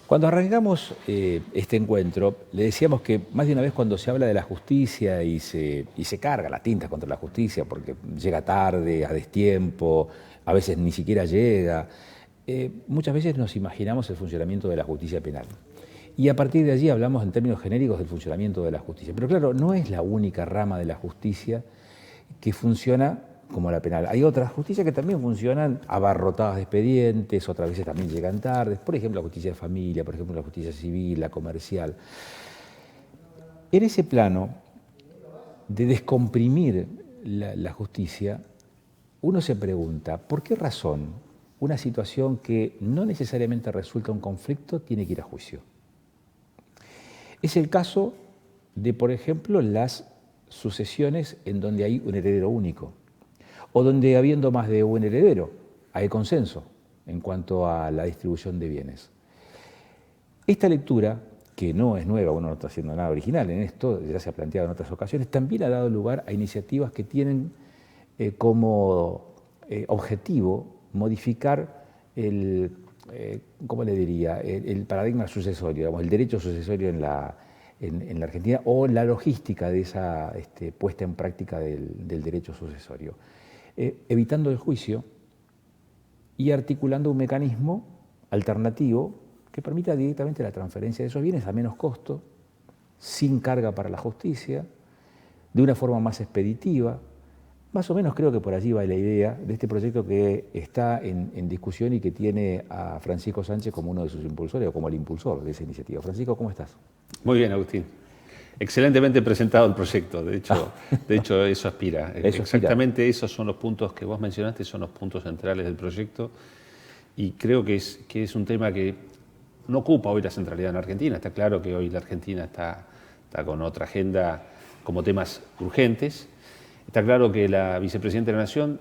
Cuando arrancamos este encuentro, le decíamos que más de una vez cuando se habla de la justicia y se carga la tinta contra la justicia porque llega tarde, a destiempo, a veces ni siquiera llega, muchas veces nos imaginamos el funcionamiento de la justicia penal. Y a partir de allí hablamos en términos genéricos del funcionamiento de la justicia. Pero claro, no es la única rama de la justicia que funciona como la penal. Hay otras justicias que también funcionan abarrotadas de expedientes, otras veces también llegan tarde. Por ejemplo, la justicia de familia, por ejemplo, la justicia civil, la comercial. En ese plano de descomprimir la justicia, uno se pregunta, ¿por qué razón una situación que no necesariamente resuelta un conflicto tiene que ir a juicio? Es el caso de, por ejemplo, las sucesiones en donde hay un heredero único, o donde habiendo más de un heredero hay consenso en cuanto a la distribución de bienes. Esta lectura, que no es nueva, uno no está haciendo nada original en esto, ya se ha planteado en otras ocasiones, también ha dado lugar a iniciativas que tienen como objetivo modificar ¿cómo le diría?, el paradigma sucesorio, digamos, el derecho sucesorio en la Argentina, o la logística de esa puesta en práctica del derecho sucesorio, evitando el juicio y articulando un mecanismo alternativo que permita directamente la transferencia de esos bienes a menos costo, sin carga para la justicia, de una forma más expeditiva. Más o menos creo que por allí va la idea de este proyecto que está en discusión y que tiene a Francisco Sánchez como uno de sus impulsores o como el impulsor de esa iniciativa. Francisco, ¿cómo estás? Muy bien, Agustín. Excelentemente presentado el proyecto, de hecho eso aspira. Exactamente esos son los puntos que vos mencionaste, son los puntos centrales del proyecto, y creo que es un tema que no ocupa hoy la centralidad en Argentina. Está claro que hoy la Argentina está con otra agenda como temas urgentes. Está claro que la vicepresidenta de la Nación,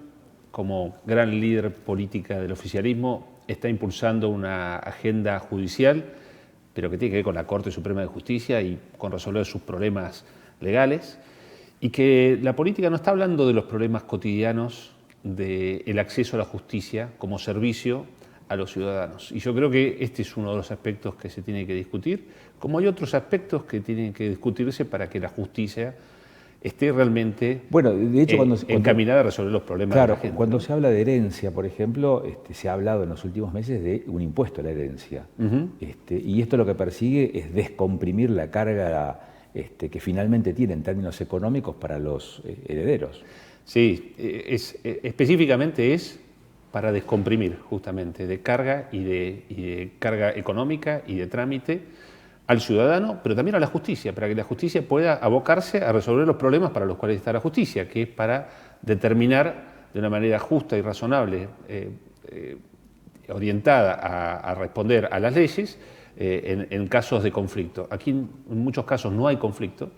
como gran líder política del oficialismo, está impulsando una agenda judicial, pero que tiene que ver con la Corte Suprema de Justicia y con resolver sus problemas legales, y que la política no está hablando de los problemas cotidianos del acceso a la justicia como servicio a los ciudadanos. Y yo creo que este es uno de los aspectos que se tiene que discutir, como hay otros aspectos que tienen que discutirse para que la justicia esté realmente de hecho, encaminada a resolver los problemas de la gente. Cuando se habla de herencia, por ejemplo, se ha hablado en los últimos meses de un impuesto a la herencia. Y esto lo que persigue es descomprimir la carga que finalmente tiene en términos económicos para los herederos. Sí, específicamente es para descomprimir justamente de carga y de carga económica y de trámite al ciudadano, pero también a la justicia, para que la justicia pueda abocarse a resolver los problemas para los cuales está la justicia, que es para determinar de una manera justa y razonable, orientada a responder a las leyes en casos de conflicto. Aquí en muchos casos no hay conflicto,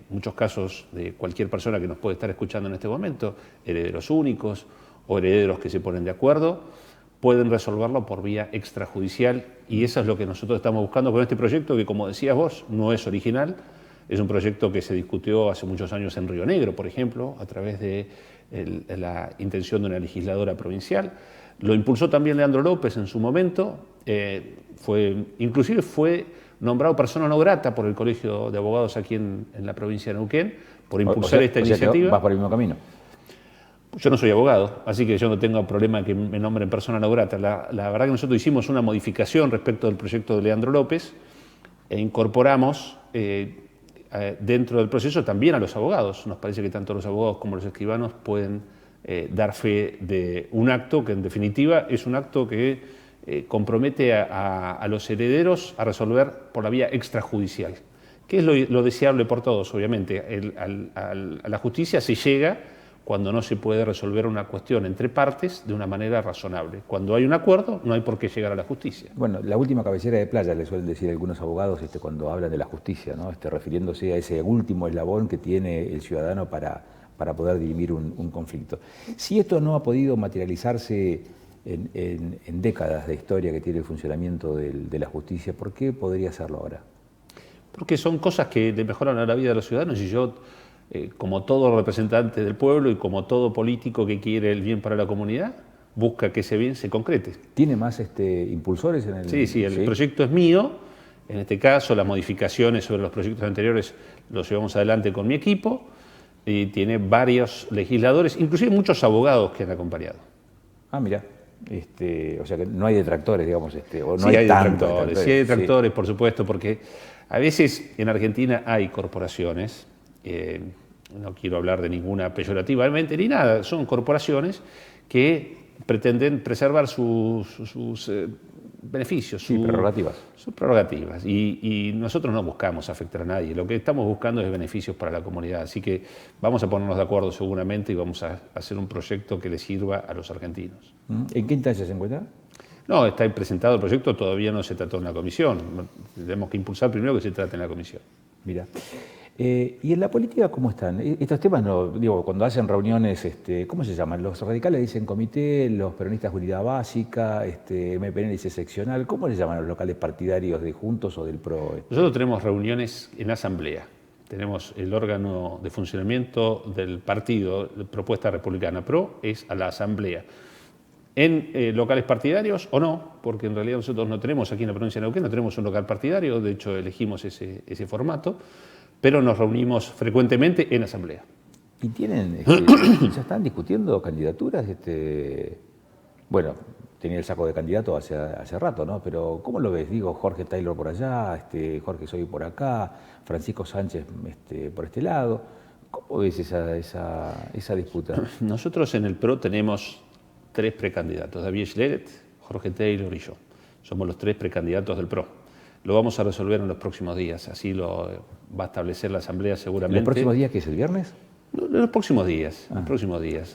muchos casos de cualquier persona que nos puede estar escuchando en este momento, herederos únicos o herederos que se ponen de acuerdo, pueden resolverlo por vía extrajudicial, y eso es lo que nosotros estamos buscando con este proyecto, que, como decías vos, no es original. Es un proyecto que se discutió hace muchos años en Río Negro, por ejemplo, a través de la intención de una legisladora provincial. Lo impulsó también Leandro López en su momento, inclusive fue nombrado persona no grata por el Colegio de Abogados aquí en la provincia de Neuquén, por impulsar esta iniciativa. ¿Vas por el mismo camino? Yo no soy abogado, así que yo no tengo problema que me nombren persona no grata. La verdad que nosotros hicimos una modificación respecto del proyecto de Leandro López e incorporamos dentro del proceso también a los abogados. Nos parece que tanto los abogados como los escribanos pueden dar fe de un acto que, en definitiva, es un acto que compromete a los herederos a resolver por la vía extrajudicial, que es lo deseable por todos, obviamente. A la justicia se llega cuando no se puede resolver una cuestión entre partes de una manera razonable. Cuando hay un acuerdo, no hay por qué llegar a la justicia. Bueno, la última cabecera de playa, le suelen decir algunos abogados cuando hablan de la justicia, ¿no? Refiriéndose a ese último eslabón que tiene el ciudadano para poder dirimir un conflicto. Si esto no ha podido materializarse en décadas de historia que tiene el funcionamiento de la justicia, ¿por qué podría hacerlo ahora? Porque son cosas que le mejoran a la vida de los ciudadanos, y yo, como todo representante del pueblo y como todo político que quiere el bien para la comunidad, busca que ese bien se concrete. ¿Tiene más impulsores en el...? Sí, el proyecto es mío. En este caso, las modificaciones sobre los proyectos anteriores los llevamos adelante con mi equipo y tiene varios legisladores, inclusive muchos abogados que han acompañado. Ah, mira. O sea que no hay detractores, digamos, o no sí, hay detractores. Sí hay detractores, por supuesto, porque a veces en Argentina hay corporaciones, no quiero hablar de ninguna peyorativamente ni nada, son corporaciones que pretenden preservar sus beneficios, sus prerrogativas. Y nosotros no buscamos afectar a nadie, lo que estamos buscando es beneficios para la comunidad. Así que vamos a ponernos de acuerdo seguramente y vamos a hacer un proyecto que le sirva a los argentinos. ¿En qué instancia se encuentra? No, está presentado el proyecto, todavía no se trató en la comisión. Tenemos que impulsar primero que se trate en la comisión. Mira. ¿Y en la política cómo están? Estos temas, no, digo, cuando hacen reuniones, ¿cómo se llaman? Los radicales dicen comité, los peronistas unidad básica, MPN dice seccional. ¿Cómo le llaman a los locales partidarios de Juntos o del PRO? Nosotros tenemos reuniones en asamblea. Tenemos el órgano de funcionamiento del partido, de Propuesta Republicana PRO, es a la asamblea. En locales partidarios o no, porque en realidad nosotros no tenemos aquí en la provincia de Neuquén, no tenemos un local partidario, de hecho elegimos ese formato, pero nos reunimos frecuentemente en asamblea. ¿Y tienen, ya están discutiendo candidaturas? Bueno, tenía el saco de candidato hace rato, ¿no? Pero ¿cómo lo ves? Digo, Jorge Taylor por allá, Jorge Soy por acá, Francisco Sánchez por este lado. ¿Cómo ves esa disputa? Nosotros en el PRO tenemos 3 precandidatos, David Schleret, Jorge Taylor y yo. Somos los 3 precandidatos del PRO. Lo vamos a resolver en los próximos días, así lo va a establecer la Asamblea seguramente. ¿Los próximos días qué es, el viernes? En los próximos días,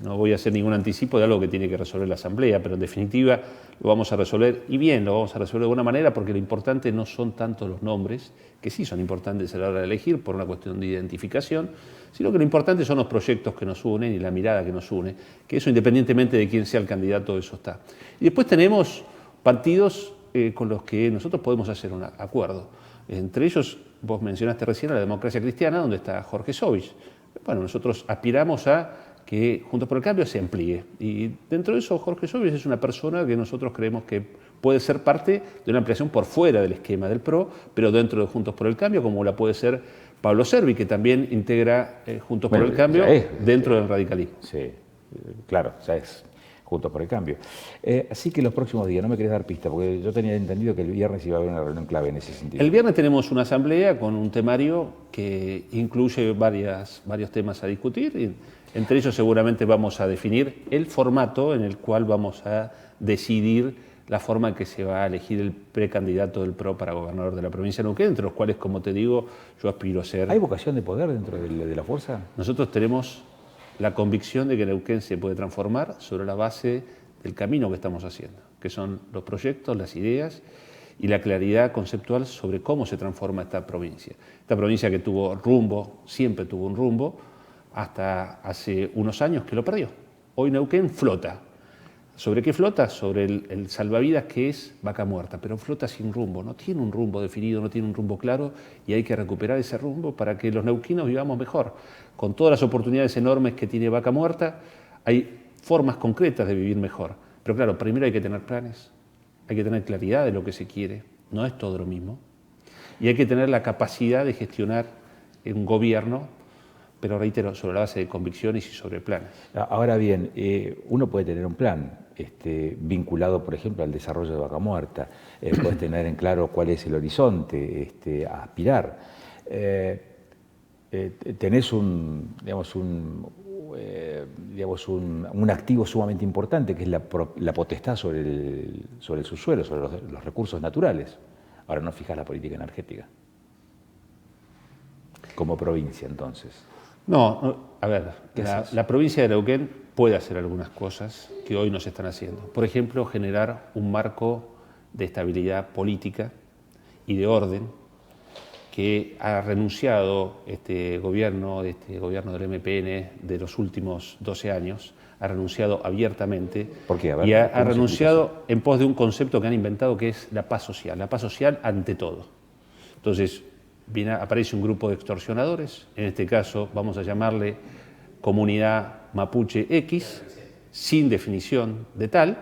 No voy a hacer ningún anticipo de algo que tiene que resolver la Asamblea, pero en definitiva lo vamos a resolver, y bien, lo vamos a resolver de buena manera, porque lo importante no son tanto los nombres, que sí son importantes a la hora de elegir por una cuestión de identificación, sino que lo importante son los proyectos que nos unen y la mirada que nos une, que eso independientemente de quién sea el candidato, eso está. Y después tenemos partidos con los que nosotros podemos hacer un acuerdo. Entre ellos, vos mencionaste recién a la Democracia Cristiana, donde está Jorge Sovich. Bueno, nosotros aspiramos a que Juntos por el Cambio se amplíe. Y dentro de eso, Jorge Sovich es una persona que nosotros creemos que puede ser parte de una ampliación por fuera del esquema del PRO, pero dentro de Juntos por el Cambio, como la puede ser Pablo Servi, que también integra Juntos por el Cambio dentro del radicalismo. Sí, claro, ya es Juntos por el Cambio. Así que los próximos días, no me querés dar pista, porque yo tenía entendido que el viernes iba a haber una reunión clave en ese sentido. El viernes tenemos una asamblea con un temario que incluye varios temas a discutir, y entre ellos seguramente vamos a definir el formato en el cual vamos a decidir la forma en que se va a elegir el precandidato del PRO para gobernador de la provincia de Neuquén, entre los cuales, como te digo, yo aspiro a ser... ¿Hay vocación de poder dentro de la fuerza? Nosotros tenemos la convicción de que Neuquén se puede transformar sobre la base del camino que estamos haciendo, que son los proyectos, las ideas y la claridad conceptual sobre cómo se transforma esta provincia. Esta provincia que tuvo rumbo, siempre tuvo un rumbo, hasta hace unos años que lo perdió. Hoy Neuquén flota. ¿Sobre qué flota? Sobre el salvavidas que es Vaca Muerta, pero flota sin rumbo, no tiene un rumbo definido, no tiene un rumbo claro, y hay que recuperar ese rumbo para que los neuquinos vivamos mejor. Con todas las oportunidades enormes que tiene Vaca Muerta, hay formas concretas de vivir mejor. Pero claro, primero hay que tener planes, hay que tener claridad de lo que se quiere, no es todo lo mismo, y hay que tener la capacidad de gestionar un gobierno, pero reitero, sobre la base de convicciones y sobre planes. Ahora bien, uno puede tener un plan vinculado, por ejemplo, al desarrollo de Vaca Muerta, puedes tener en claro cuál es el horizonte a aspirar. Tenés un activo sumamente importante, que es la potestad sobre el subsuelo, sobre los recursos naturales. Ahora no fijas la política energética. Como provincia, entonces. No, a ver, la provincia de Neuquén puede hacer algunas cosas que hoy no se están haciendo. Por ejemplo, generar un marco de estabilidad política y de orden que ha renunciado este gobierno del MPN de los últimos 12 años, ha renunciado abiertamente. ¿Por qué? A ver, y ha renunciado en pos de un concepto que han inventado, que es la paz social ante todo. Entonces, aparece un grupo de extorsionadores, en este caso vamos a llamarle Comunidad Mapuche X, sin definición de tal,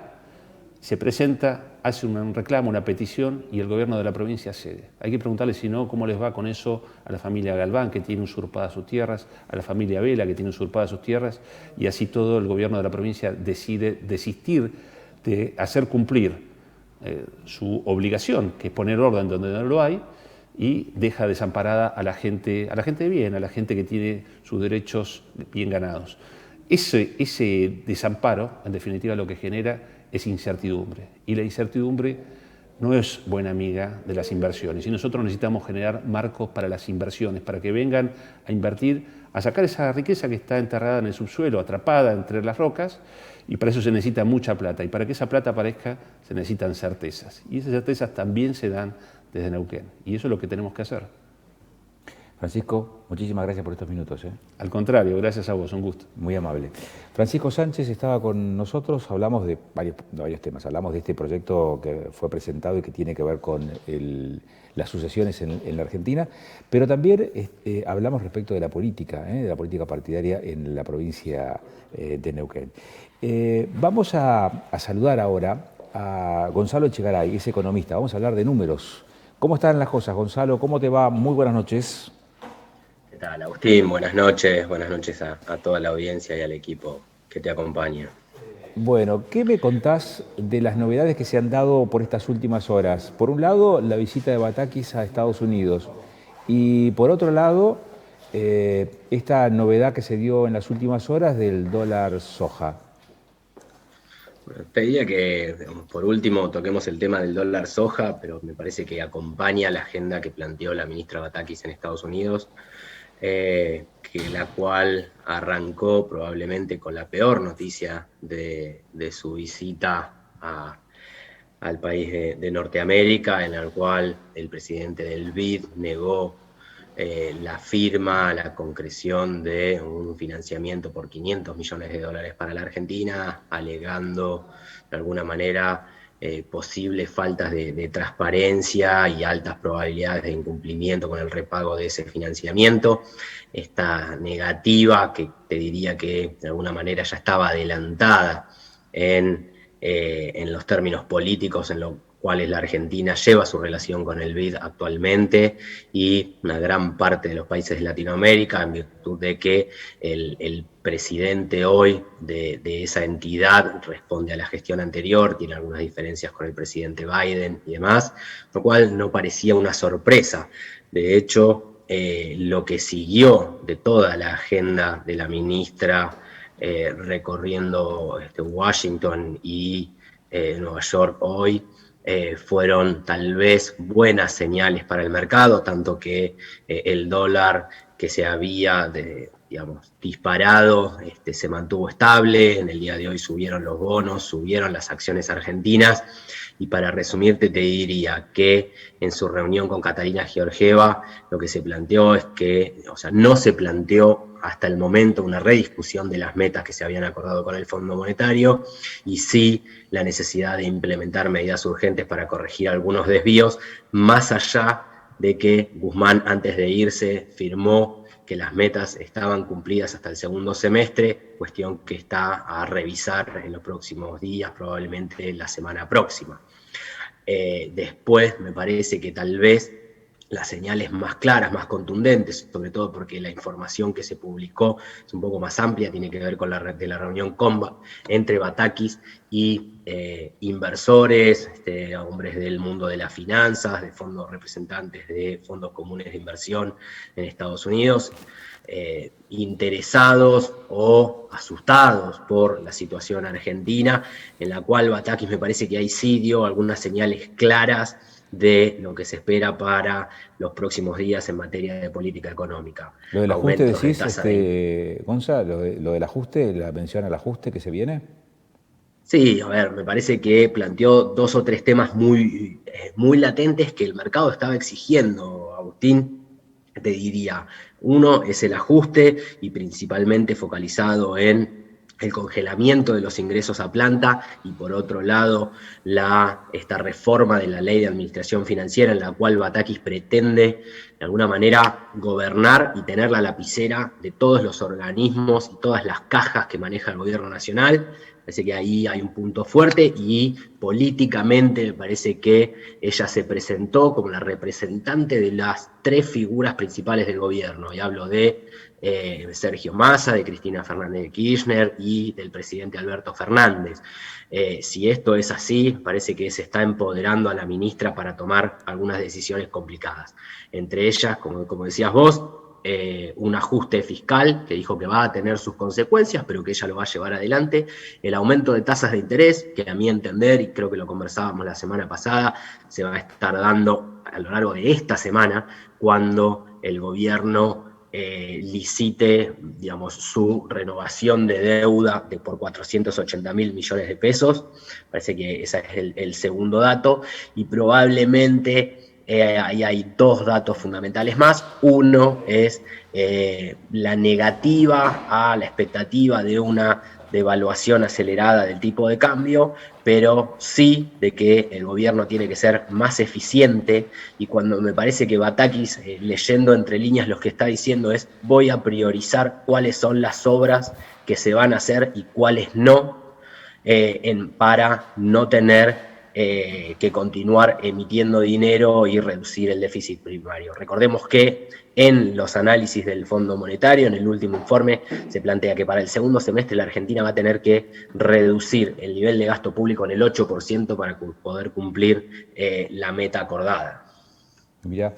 se presenta, hace un reclamo, una petición y el gobierno de la provincia cede. Hay que preguntarle si no, cómo les va con eso a la familia Galván, que tiene usurpadas sus tierras, a la familia Vela, que tiene usurpadas sus tierras, y así todo el gobierno de la provincia decide desistir de hacer cumplir su obligación, que es poner orden donde no lo hay, y deja desamparada a la gente de bien, a la gente que tiene sus derechos bien ganados. Ese desamparo, en definitiva, lo que genera es incertidumbre. Y la incertidumbre no es buena amiga de las inversiones. Y nosotros necesitamos generar marcos para las inversiones, para que vengan a invertir, a sacar esa riqueza que está enterrada en el subsuelo, atrapada entre las rocas, y para eso se necesita mucha plata. Y para que esa plata aparezca se necesitan certezas. Y esas certezas también se dan desde Neuquén. Y eso es lo que tenemos que hacer. Francisco, muchísimas gracias por estos minutos. Al contrario, gracias a vos, un gusto. Muy amable. Francisco Sánchez estaba con nosotros, hablamos de varios temas, hablamos de este proyecto que fue presentado y que tiene que ver con las sucesiones en la Argentina, pero también hablamos respecto de la política partidaria en la provincia de Neuquén. Vamos a saludar ahora a Gonzalo Echegaray, es economista, vamos a hablar de números. ¿Cómo están las cosas, Gonzalo? ¿Cómo te va? Muy buenas noches. ¿Qué tal, Agustín? Buenas noches a toda la audiencia y al equipo que te acompaña. Bueno, ¿qué me contás de las novedades que se han dado por estas últimas horas? Por un lado, la visita de Batakis a Estados Unidos y por otro lado, esta novedad que se dio en las últimas horas del dólar soja. Te diría que, por último, toquemos el tema del dólar soja, pero me parece que acompaña la agenda que planteó la ministra Batakis en Estados Unidos, la cual arrancó probablemente con la peor noticia de su visita al país de Norteamérica, en la cual el presidente del BID negó la firma, la concreción de un financiamiento por $500 millones para la Argentina, alegando de alguna manera posibles faltas de transparencia y altas probabilidades de incumplimiento con el repago de ese financiamiento. Esta negativa, que te diría que de alguna manera ya estaba adelantada en los términos políticos en los cuales la Argentina lleva su relación con el BID actualmente, y una gran parte de los países de Latinoamérica, en virtud de que el presidente hoy de esa entidad responde a la gestión anterior, tiene algunas diferencias con el presidente Biden y demás, lo cual no parecía una sorpresa. De hecho, lo que siguió de toda la agenda de la ministra recorriendo Washington y Nueva York hoy, fueron tal vez buenas señales para el mercado, tanto que el dólar que se había disparado se mantuvo estable. En el día de hoy subieron los bonos, subieron las acciones argentinas, y para resumirte te diría que en su reunión con Catalina Georgieva lo que se planteó es que, no se planteó hasta el momento una rediscusión de las metas que se habían acordado con el Fondo Monetario, y sí la necesidad de implementar medidas urgentes para corregir algunos desvíos, más allá de que Guzmán, antes de irse, firmó que las metas estaban cumplidas hasta el segundo semestre, cuestión que está a revisar en los próximos días, probablemente la semana próxima. Después me parece que tal vez las señales más claras, más contundentes, sobre todo porque la información que se publicó es un poco más amplia, tiene que ver con la reunión entre Batakis y inversores, hombres del mundo de las finanzas, de fondos, representantes de fondos comunes de inversión en Estados Unidos, interesados o asustados por la situación argentina, en la cual Batakis me parece que ahí sí dio algunas señales claras de lo que se espera para los próximos días en materia de política económica. Lo del ajuste, decís, Gonzalo, lo del ajuste, la mención al ajuste que se viene. Sí, a ver, me parece que planteó 2 o 3 temas muy latentes que el mercado estaba exigiendo, Agustín, te diría. Uno es el ajuste, y principalmente focalizado en el congelamiento de los ingresos a planta, y por otro lado esta reforma de la ley de administración financiera, en la cual Batakis pretende de alguna manera gobernar y tener la lapicera de todos los organismos y todas las cajas que maneja el gobierno nacional, Parece que ahí hay un punto fuerte y políticamente me parece que ella se presentó como la representante de las 3 figuras principales del gobierno. Y hablo de Sergio Massa, de Cristina Fernández de Kirchner y del presidente Alberto Fernández. Si esto es así, parece que se está empoderando a la ministra para tomar algunas decisiones complicadas. Entre ellas, como decías vos, un ajuste fiscal que dijo que va a tener sus consecuencias, pero que ella lo va a llevar adelante, el aumento de tasas de interés, que a mi entender, y creo que lo conversábamos la semana pasada, se va a estar dando a lo largo de esta semana, cuando el gobierno licite, digamos, su renovación de deuda por 480.000 millones de pesos. Parece que ese es el segundo dato, y probablemente ahí hay 2 datos fundamentales más. Uno es la negativa a la expectativa de una devaluación acelerada del tipo de cambio, pero sí de que el gobierno tiene que ser más eficiente, y cuando me parece que Batakis, leyendo entre líneas, lo que está diciendo es: voy a priorizar cuáles son las obras que se van a hacer y cuáles no, para no tener que continuar emitiendo dinero y reducir el déficit primario. Recordemos que en los análisis del Fondo Monetario, en el último informe, se plantea que para el segundo semestre la Argentina va a tener que reducir el nivel de gasto público en el 8% para poder cumplir la meta acordada. Mirá,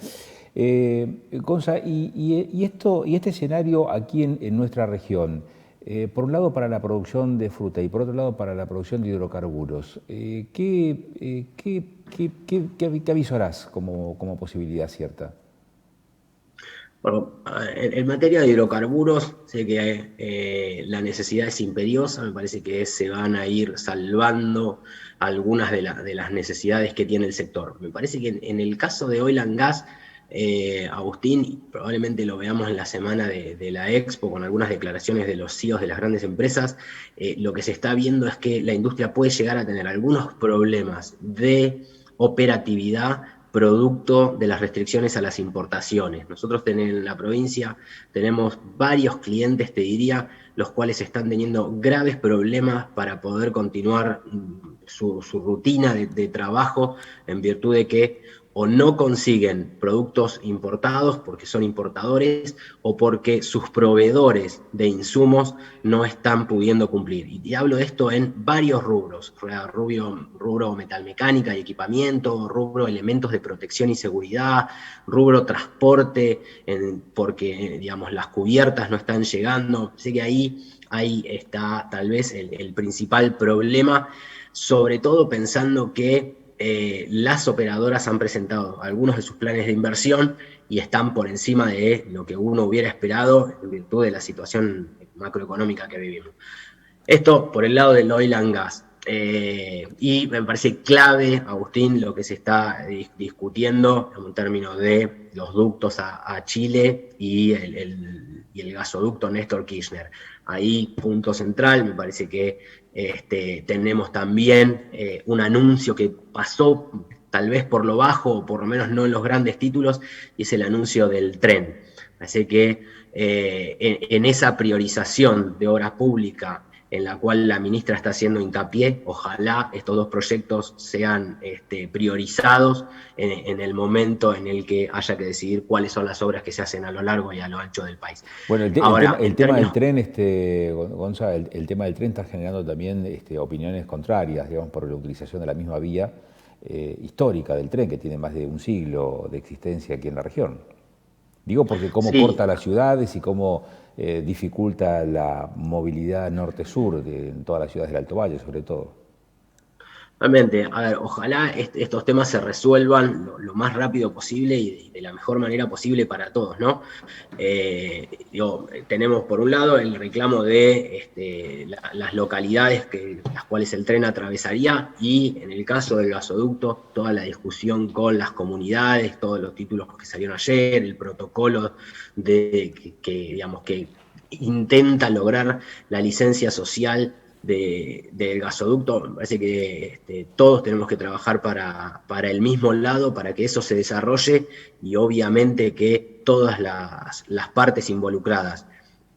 Gonza, y este escenario aquí en nuestra región, por un lado para la producción de fruta y por otro lado para la producción de hidrocarburos, ¿qué avisorás como posibilidad cierta? Bueno, en materia de hidrocarburos, sé que la necesidad es imperiosa, me parece que se van a ir salvando algunas de las necesidades que tiene el sector. Me parece que en el caso de Oil and Gas, Agustín, probablemente lo veamos en la semana de la Expo con algunas declaraciones de los CEOs de las grandes empresas, lo que se está viendo es que la industria puede llegar a tener algunos problemas de operatividad producto de las restricciones a las importaciones. Nosotros en la provincia tenemos varios clientes, te diría, los cuales están teniendo graves problemas para poder continuar su rutina de trabajo, en virtud de que o no consiguen productos importados porque son importadores o porque sus proveedores de insumos no están pudiendo cumplir. Y hablo de esto en varios rubros: rubro metalmecánica y equipamiento, rubro elementos de protección y seguridad, rubro transporte, porque digamos las cubiertas no están llegando. Sé que ahí está tal vez el principal problema, sobre todo pensando que las operadoras han presentado algunos de sus planes de inversión y están por encima de lo que uno hubiera esperado en virtud de la situación macroeconómica que vivimos. Esto por el lado del oil and gas. Y me parece clave, Agustín, lo que se está discutiendo en términos de los ductos a Chile y el gasoducto Néstor Kirchner. Ahí, punto central, me parece que tenemos también un anuncio que pasó tal vez por lo bajo, o por lo menos no en los grandes títulos, y es el anuncio del tren. Así que en esa priorización de obra pública en la cual la ministra está haciendo hincapié, ojalá estos 2 proyectos sean priorizados en el momento en el que haya que decidir cuáles son las obras que se hacen a lo largo y a lo ancho del país. Bueno, el tema del tren, Gonza, el tema del tren está generando también opiniones contrarias, digamos, por la utilización de la misma vía histórica del tren, que tiene más de un siglo de existencia aquí en la región. Digo porque cómo corta las ciudades y cómo dificulta la movilidad norte-sur en todas las ciudades del Alto Valle, sobre todo. Realmente, a ver, ojalá estos temas se resuelvan lo más rápido posible y de la mejor manera posible para todos, ¿no? Tenemos por un lado el reclamo de las localidades las cuales el tren atravesaría, y en el caso del gasoducto, toda la discusión con las comunidades, todos los títulos que salieron ayer, el protocolo que intenta lograr la licencia social del gasoducto. Me parece que todos tenemos que trabajar para el mismo lado, para que eso se desarrolle, y obviamente que todas las partes involucradas,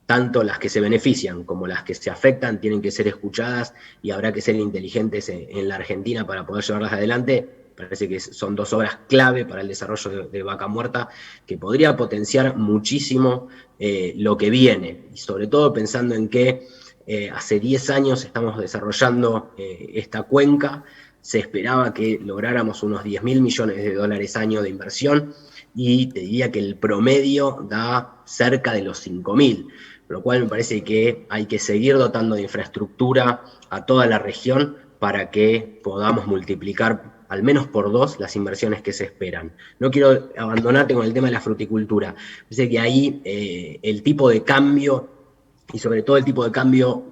tanto las que se benefician como las que se afectan tienen que ser escuchadas y habrá que ser inteligentes en la Argentina para poder llevarlas adelante. Parece que son 2 obras clave para el desarrollo de Vaca Muerta, que podría potenciar muchísimo lo que viene, y sobre todo pensando en que hace 10 años estamos desarrollando esta cuenca. Se esperaba que lográramos unos 10.000 millones de dólares año de inversión, y te diría que el promedio da cerca de los 5.000, lo cual me parece que hay que seguir dotando de infraestructura a toda la región para que podamos multiplicar al menos por 2 las inversiones que se esperan. No quiero abandonarte con el tema de la fruticultura. Parece que ahí el tipo de cambio, y sobre todo el tipo de cambio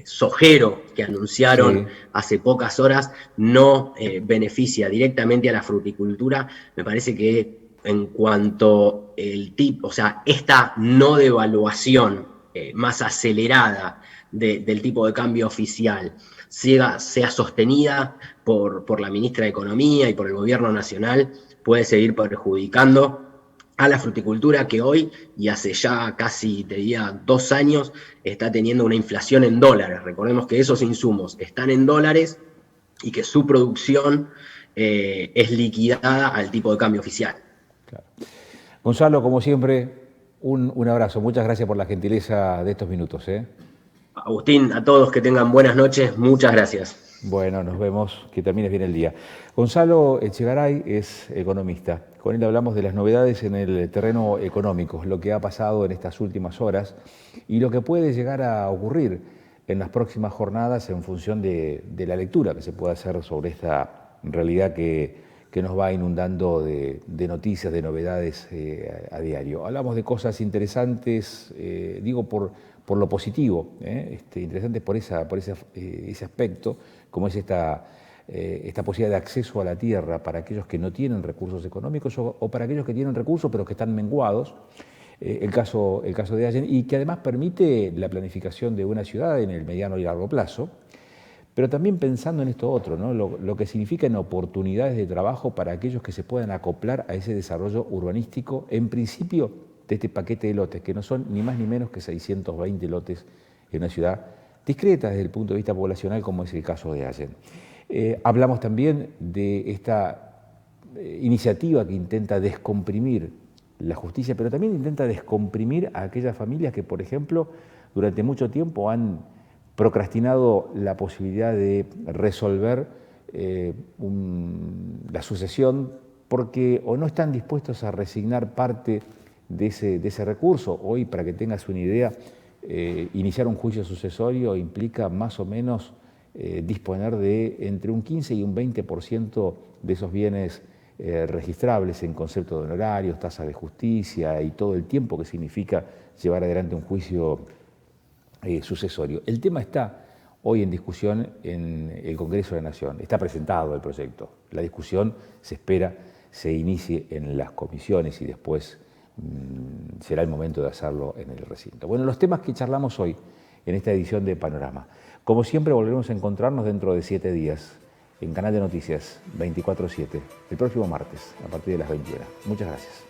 sojero que anunciaron hace pocas horas, no beneficia directamente a la fruticultura. Me parece que en cuanto el tipo, o sea, esta no devaluación más acelerada del tipo de cambio oficial sea sostenida por la ministra de Economía y por el gobierno nacional, puede seguir perjudicando a la fruticultura, que hoy y hace ya casi, te diría, 2 años, está teniendo una inflación en dólares. Recordemos que esos insumos están en dólares y que su producción es liquidada al tipo de cambio oficial. Claro. Gonzalo, como siempre, un abrazo. Muchas gracias por la gentileza de estos minutos. Agustín, a todos que tengan buenas noches, muchas gracias. Bueno, nos vemos, que termines bien el día. Gonzalo Echegaray es economista. Con él hablamos de las novedades en el terreno económico, lo que ha pasado en estas últimas horas y lo que puede llegar a ocurrir en las próximas jornadas en función de la lectura que se pueda hacer sobre esta realidad que nos va inundando de noticias, de novedades a diario. Hablamos de cosas interesantes, digo por lo positivo, interesantes por ese aspecto, como es esta posibilidad de acceso a la tierra para aquellos que no tienen recursos económicos o para aquellos que tienen recursos pero que están menguados, el caso de Allen, y que además permite la planificación de una ciudad en el mediano y largo plazo, pero también pensando en esto otro, ¿no? Lo que significan oportunidades de trabajo para aquellos que se puedan acoplar a ese desarrollo urbanístico, en principio de este paquete de lotes, que no son ni más ni menos que 620 lotes en una ciudad discreta desde el punto de vista poblacional, como es el caso de Allen. Hablamos también de esta iniciativa que intenta descomprimir la justicia, pero también intenta descomprimir a aquellas familias que, por ejemplo, durante mucho tiempo han procrastinado la posibilidad de resolver la sucesión porque o no están dispuestos a resignar parte de ese recurso. Hoy, para que tengas una idea, iniciar un juicio sucesorio implica más o menos disponer de entre un 15 y un 20% de esos bienes registrables en concepto de honorarios, tasa de justicia y todo el tiempo que significa llevar adelante un juicio sucesorio. El tema está hoy en discusión en el Congreso de la Nación. Está presentado el proyecto. La discusión se espera se inicie en las comisiones y después será el momento de hacerlo en el recinto. Bueno, los temas que charlamos hoy en esta edición de Panorama. Como siempre, volveremos a encontrarnos dentro de 7 días en Canal de Noticias 24/7, el próximo martes, a partir de las 21. Muchas gracias.